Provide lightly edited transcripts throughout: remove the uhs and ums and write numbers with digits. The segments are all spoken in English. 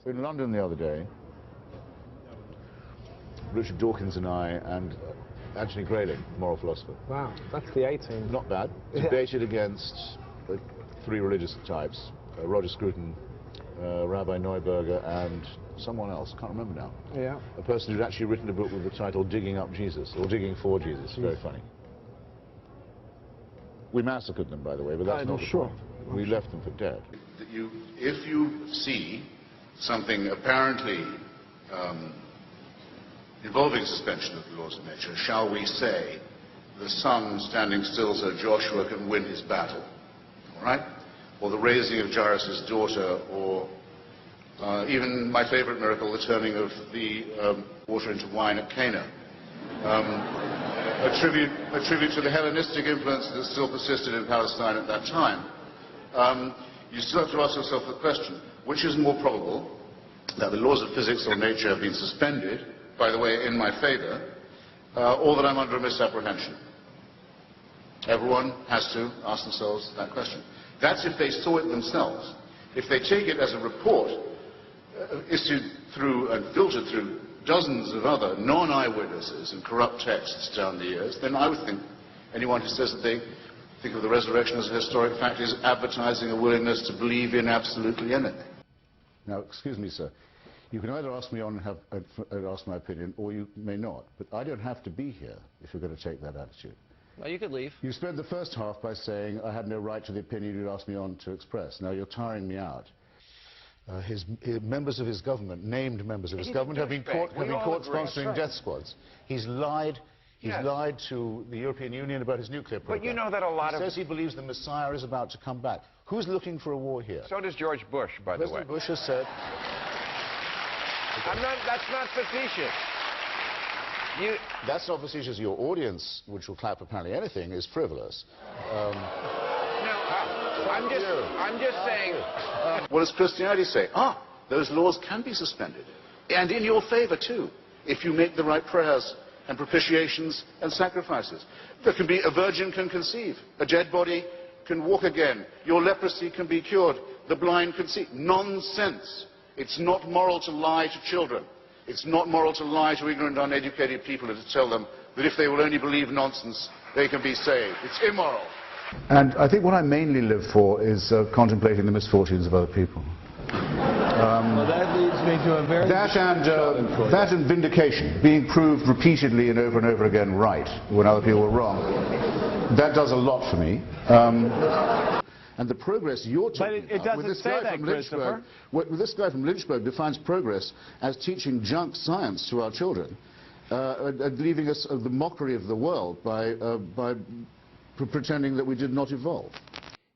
In London the other day, Richard Dawkins and I and Anthony Grayling, moral philosopher. Wow, that's the 18. Not bad. Debated against three religious types, Roger Scruton, Rabbi Neuberger, and someone else, can't remember now. Yeah. A person who'd actually written a book with the title Digging Up Jesus, or Digging for Jesus. Very funny. We massacred them, by the way, but that's not the point. We left them for dead. If you see something apparently involving suspension of the laws of nature, shall we say, the sun standing still so Joshua can win his battle, all right? Or the raising of Jairus' daughter, or even my favorite miracle, the turning of the water into wine at Cana. A tribute to the Hellenistic influence that still persisted in Palestine at that time. You still have to ask yourself the question, which is more probable, that the laws of physics or nature have been suspended, by the way, in my favor, or that I'm under a misapprehension? Everyone has to ask themselves that question. That's if they saw it themselves. If they take it as a report issued through and filtered through dozens of other non-eyewitnesses and corrupt texts down the years, then I would think anyone who says that they think of the resurrection as a historic fact is advertising a willingness to believe in absolutely anything. Now, excuse me, sir. You can either ask me on and ask my opinion, or you may not. But I don't have to be here if you're going to take that attitude. Well, you could leave. You spent the first half by saying I had no right to the opinion you'd asked me on to express. Now you're tiring me out. Members of his government, named members of his government, have been caught sponsoring death squads. He's lied. He's lied to the European Union about his nuclear program. But you know that a lot he says he believes the Messiah is about to come back. Who's looking for a war here? So does George Bush, by the way. President Bush has said... That's not facetious. That's not facetious. Your audience, which will clap apparently anything, is frivolous. I'm just saying... What does Christianity say? Those laws can be suspended. And in your favor, too, if you make the right prayers and propitiations and sacrifices. There can be, a virgin can conceive, a dead body can walk again, your leprosy can be cured, the blind can see. Nonsense. It's not moral to lie to children. It's not moral to lie to ignorant, uneducated people and to tell them that if they will only believe nonsense, they can be saved. It's immoral. And I think what I mainly live for is contemplating the misfortunes of other people. Well, that leads me to a very... That and vindication, being proved repeatedly and over again right when other people were wrong. That does a lot for me. And the progress you're talking about, with this guy from Lynchburg, this guy from Lynchburg defines progress as teaching junk science to our children, and leaving us the mockery of the world by pretending that we did not evolve.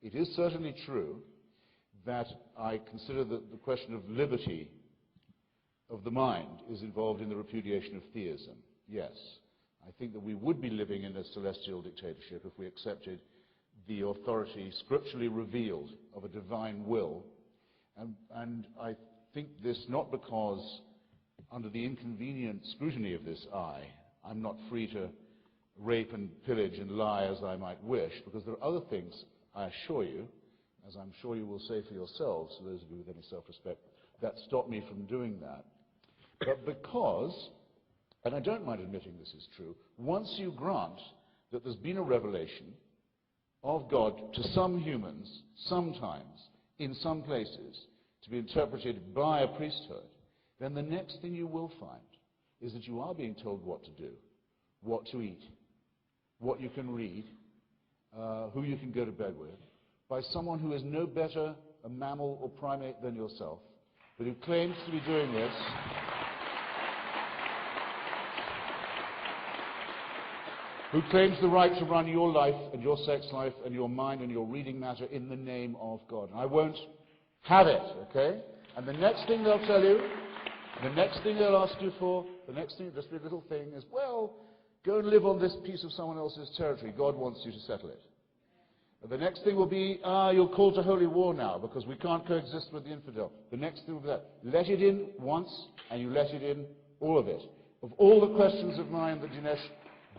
It is certainly true that I consider that the question of liberty of the mind is involved in the repudiation of theism. Yes, I think that we would be living in a celestial dictatorship if we accepted the authority scripturally revealed of a divine will. And I think this not because, under the inconvenient scrutiny of this eye, I'm not free to rape and pillage and lie as I might wish, because there are other things, I assure you, as I'm sure you will say for yourselves, those of you with any self-respect, that stop me from doing that. But because, and I don't mind admitting this is true, once you grant that there's been a revelation of God to some humans, sometimes, in some places, to be interpreted by a priesthood, then the next thing you will find is that you are being told what to do, what to eat, what you can read, who you can go to bed with, by someone who is no better a mammal or primate than yourself, but who claims to be doing this who claims the right to run your life and your sex life and your mind and your reading matter in the name of God. And I won't have it, okay? And the next thing they'll tell you, the next thing they'll ask you for, the next thing, just a little thing, is, well, go and live on this piece of someone else's territory. God wants you to settle it. And the next thing will be, you're called to holy war now because we can't coexist with the infidel. The next thing will be that. Let it in once, and you let it in, all of it. Of all the questions of mine that Dinesh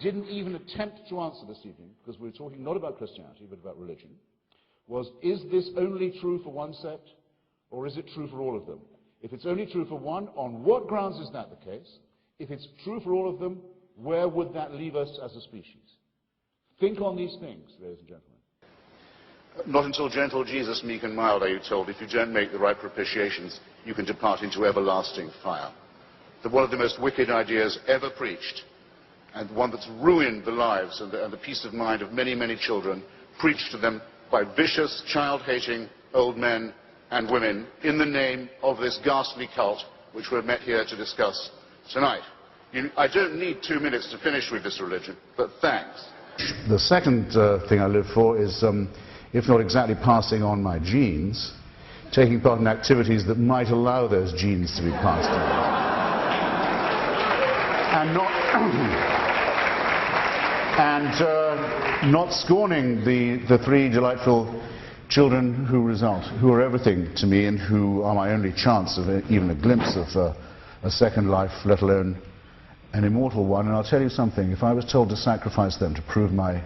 didn't even attempt to answer this evening, because we were talking not about Christianity, but about religion, was, is this only true for one sect, or is it true for all of them? If it's only true for one, on what grounds is that the case? If it's true for all of them, where would that leave us as a species? Think on these things, ladies and gentlemen. Not until gentle Jesus, meek and mild, are you told, if you don't make the right propitiations, you can depart into everlasting fire. One of the most wicked ideas ever preached, and one that's ruined the lives and the peace of mind of many, many children, preached to them by vicious, child-hating old men and women in the name of this ghastly cult which we're met here to discuss tonight. I don't need 2 minutes to finish with this religion, but thanks. The second thing I live for is, if not exactly passing on my genes, taking part in activities that might allow those genes to be passed on. And not scorning the three delightful children who are everything to me and who are my only chance of even a glimpse of a second life, let alone an immortal one. And I'll tell you something, if I was told to sacrifice them to prove my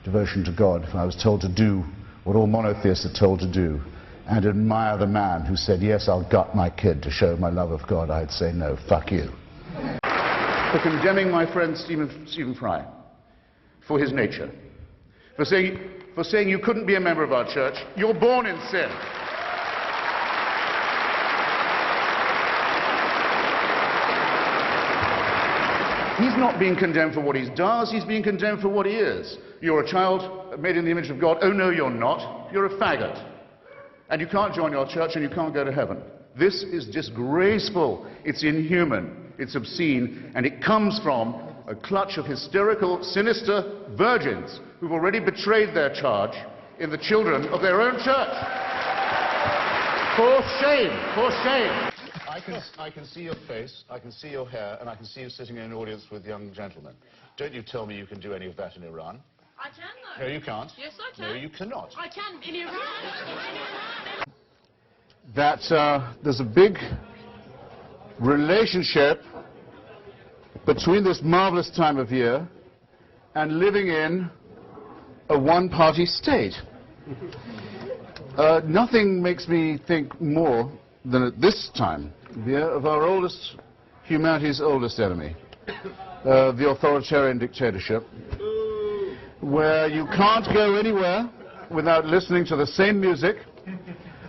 devotion to God, if I was told to do what all monotheists are told to do, and admire the man who said, yes, I'll gut my kid to show my love of God, I'd say, no, fuck you. For condemning my friend Stephen Fry for his nature, for saying you couldn't be a member of our church, you're born in sin. He's not being condemned for what he does, he's being condemned for what he is. You're a child made in the image of God. Oh no, you're not. You're a faggot. And you can't join your church and you can't go to heaven. This is disgraceful. It's inhuman. It's obscene. And it comes from a clutch of hysterical, sinister virgins who've already betrayed their charge in the children of their own church. For shame. For shame. I can see your face, I can see your hair, and I can see you sitting in an audience with young gentlemen. Don't you tell me you can do any of that in Iran. I can, though. No, you can't. Yes, I can. No, you cannot. I can, in Iran. That there's a big relationship between this marvelous time of year and living in a one-party state. Nothing makes me think more than at this time of our oldest, humanity's oldest enemy, the authoritarian dictatorship, where you can't go anywhere without listening to the same music,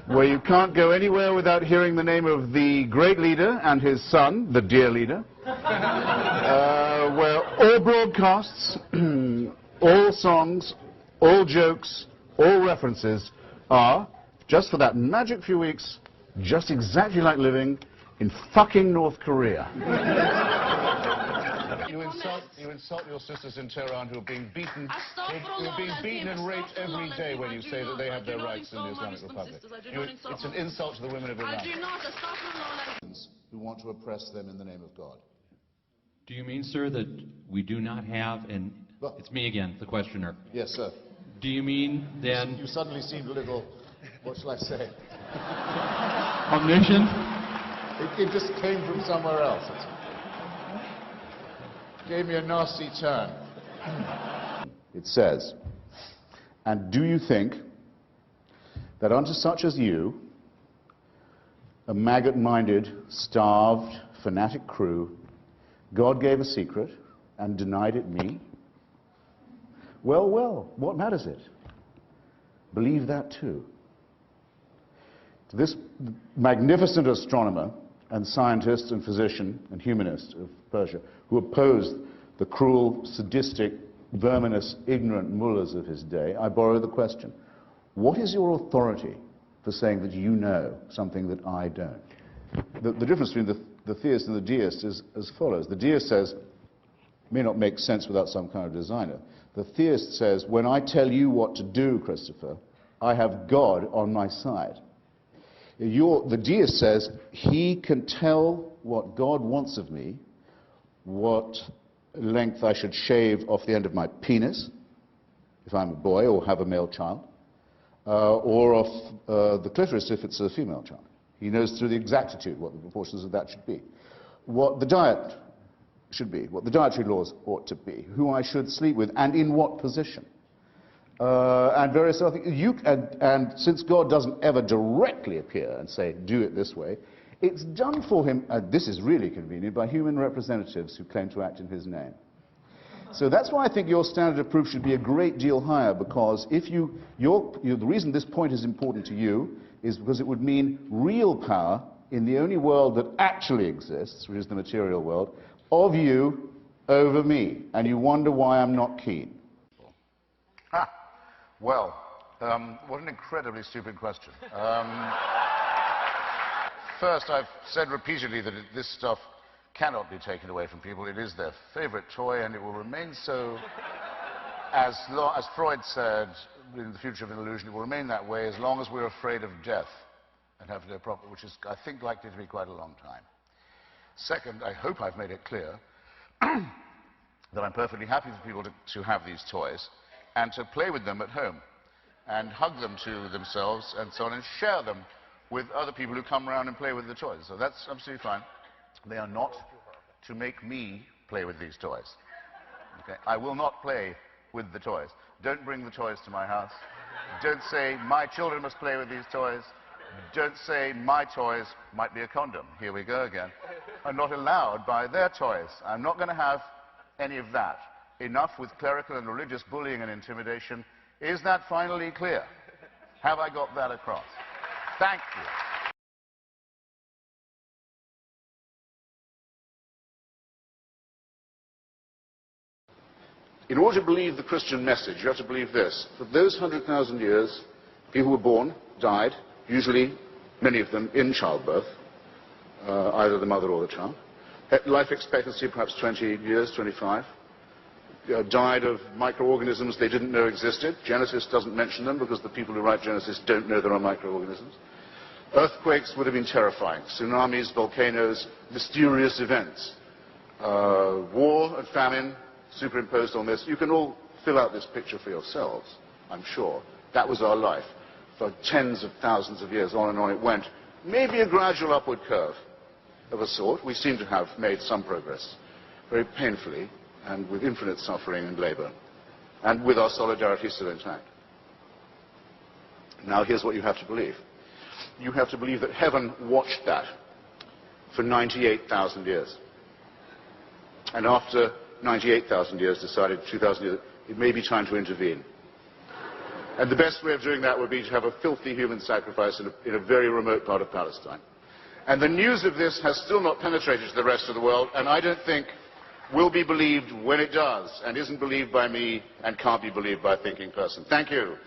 where you can't go anywhere without hearing the name of the great leader and his son, the dear leader, where all broadcasts, all songs, all jokes, all references are, just for that magic few weeks, just exactly like living in fucking North Korea. You insult your sisters in Tehran who are being beaten, and raped every day when you say that they have their rights in the Islamic Republic. It's an insult to the women of Iran. I do not. Astaghfirullah. Who want to oppress them in the name of God. Do you mean, sir, that we do not have, and it's me again, the questioner. Yes, sir. Do you mean then... You suddenly seemed a little, what shall I say? Omniscient? It just came from somewhere else. It gave me a nasty turn. It says, and do you think that unto such as you, a maggot-minded, starved, fanatic crew, God gave a secret and denied it me? Well, well, what matters it? Believe that too. This magnificent astronomer and scientist and physician and humanist of Persia, who opposed the cruel, sadistic, verminous, ignorant mullahs of his day, I borrow the question, what is your authority for saying that you know something that I don't? The difference between the theist and the deist is as follows. The deist says, may not make sense without some kind of designer. The theist says, when I tell you what to do, Christopher, I have God on my side. The deist says, he can tell what God wants of me, what length I should shave off the end of my penis, if I'm a boy or have a male child, or off the clitoris if it's a female child. He knows through the exactitude what the proportions of that should be, what the diet should be, what the dietary laws ought to be, who I should sleep with, and in what position. And various other things. And since God doesn't ever directly appear and say, do it this way, It's done for him, this is really convenient, by human representatives who claim to act in his name. So that's why I think your standard of proof should be a great deal higher, because if the reason this point is important to you is because it would mean real power in the only world that actually exists, which is the material world, of you over me. And you wonder why I'm not keen. Well, what an incredibly stupid question. First, I've said repeatedly that this stuff cannot be taken away from people. It is their favorite toy, and it will remain so, as Freud said in The Future of an Illusion, it will remain that way as long as we're afraid of death and have no problem, which is, I think, likely to be quite a long time. Second, I hope I've made it clear that I'm perfectly happy for people to have these toys and to play with them at home and hug them to themselves and so on and share them with other people who come around and play with the toys. So that's absolutely fine. They are not to make me play with these toys. Okay? I will not play with the toys. Don't bring the toys to my house. Don't say, my children must play with these toys. Don't say, my toys might be a condom. Here we go again. I'm not allowed by their toys. I'm not going to have any of that. Enough with clerical and religious bullying and intimidation. Is that finally clear? Have I got that across? Thank you. In order to believe the Christian message, you have to believe this. For those 100,000 years, people were born, died, usually, many of them, in childbirth, either the mother or the child. Life expectancy, perhaps 20 years, 25. Died of microorganisms they didn't know existed. Genesis doesn't mention them because the people who write Genesis don't know there are microorganisms. Earthquakes would have been terrifying. Tsunamis, volcanoes, mysterious events. War and famine superimposed on this. You can all fill out this picture for yourselves, I'm sure. That was our life. For tens of thousands of years, on and on it went. Maybe a gradual upward curve of a sort. We seem to have made some progress, very painfully, and with infinite suffering and labor, and with our solidarity still intact. Now here's what you have to believe. You have to believe that heaven watched that for 98,000 years. And after 98,000 years decided 2,000 years, it may be time to intervene. And the best way of doing that would be to have a filthy human sacrifice in a very remote part of Palestine. And the news of this has still not penetrated to the rest of the world, and I don't think will be believed when it does, and isn't believed by me and can't be believed by a thinking person. Thank you.